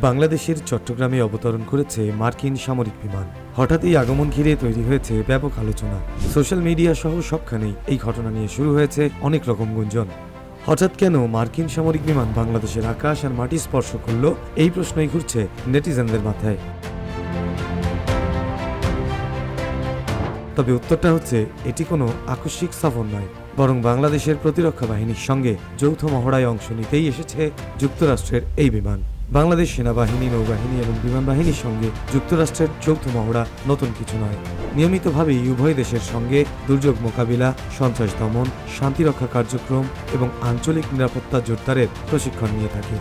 বাংলাদেশের চট্টগ্রামে অবতরণ করেছে মার্কিন সামরিক বিমান। হঠাৎ এই আগমন ঘিরে তৈরি হয়েছে ব্যাপক আলোচনা। সোশ্যাল মিডিয়া সহ সবখানেই এই ঘটনা নিয়ে শুরু হয়েছে অনেক রকম গুঞ্জন। হঠাৎ কেন মার্কিন সামরিক বিমান বাংলাদেশের আকাশ আর মাটি স্পর্শ করল, এই প্রশ্নই ঘুরছে নেটিজেনদের মাথায়। তবে উত্তরটা হচ্ছে, এটি কোনো আকস্মিক সফর নয়, বরং বাংলাদেশের প্রতিরক্ষা বাহিনীর সঙ্গে যৌথ মহড়ায় অংশ নিতেই এসেছে যুক্তরাষ্ট্রের এই বিমান। বাংলাদেশ সেনাবাহিনী, নৌবাহিনী এবং বিমান বাহিনীর সঙ্গে যুক্তরাষ্ট্রের যৌথ মহড়া নতুন কিছু নয়। নিয়মিতভাবেই উভয় দেশের সঙ্গে দুর্যোগ মোকাবিলা, সন্ত্রাস দমন, শান্তিরক্ষা কার্যক্রম এবং আঞ্চলিক নিরাপত্তা জোরদারের প্রশিক্ষণ নিয়ে থাকে।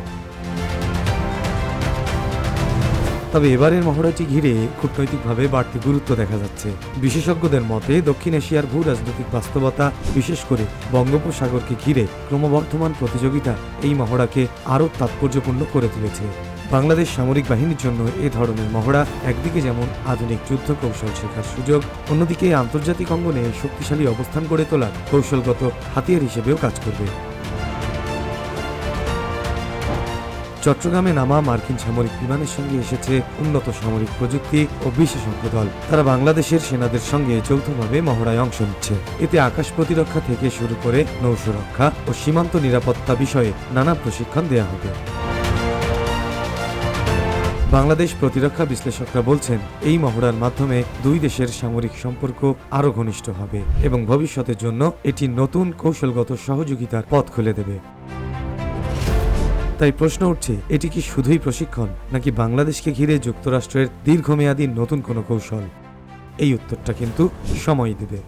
তবে এবারের মহড়াটি ঘিরে কূটনৈতিকভাবে বাড়তি গুরুত্ব দেখা যাচ্ছে। বিশেষজ্ঞদের মতে দক্ষিণ এশিয়ার ভূ রাজনৈতিক বাস্তবতা, বিশেষ করে বঙ্গোপসাগরকে ঘিরে ক্রমবর্ধমান প্রতিযোগিতা এই মহড়াকে আরও তাৎপর্যপূর্ণ করে তুলেছে। বাংলাদেশ সামরিক বাহিনীর জন্য এ ধরনের মহড়া একদিকে যেমন আধুনিক যুদ্ধ কৌশল শেখার সুযোগ, অন্যদিকে আন্তর্জাতিক অঙ্গনে শক্তিশালী অবস্থান গড়ে তোলার কৌশলগত হাতিয়ার হিসেবেও কাজ করবে। চট্টগ্রামে নামা মার্কিন সামরিক বিমানের সঙ্গে এসেছে উন্নত সামরিক প্রযুক্তি ও বিশেষজ্ঞ দল। তারা বাংলাদেশের সেনাদের সঙ্গে যৌথভাবে মহড়ায় অংশ নিচ্ছে। এতে আকাশ প্রতিরক্ষা থেকে শুরু করে নৌ সুরক্ষা ও সীমান্ত নিরাপত্তা বিষয়ে নানা প্রশিক্ষণ দেয়া হবে। বাংলাদেশ প্রতিরক্ষা বিশ্লেষকরা বলছেন, এই মহড়ার মাধ্যমে দুই দেশের সামরিক সম্পর্ক আরও ঘনিষ্ঠ হবে এবং ভবিষ্যতের জন্য এটি নতুন কৌশলগত সহযোগিতার পথ খুলে দেবে। তাই প্রশ্ন উঠছে, এটি কি শুধুই প্রশিক্ষণ, নাকি বাংলাদেশকে ঘিরে যুক্তরাষ্ট্রের দীর্ঘমেয়াদী নতুন কোনো কৌশল? এই উত্তরটা কিন্তু সময় দেবে।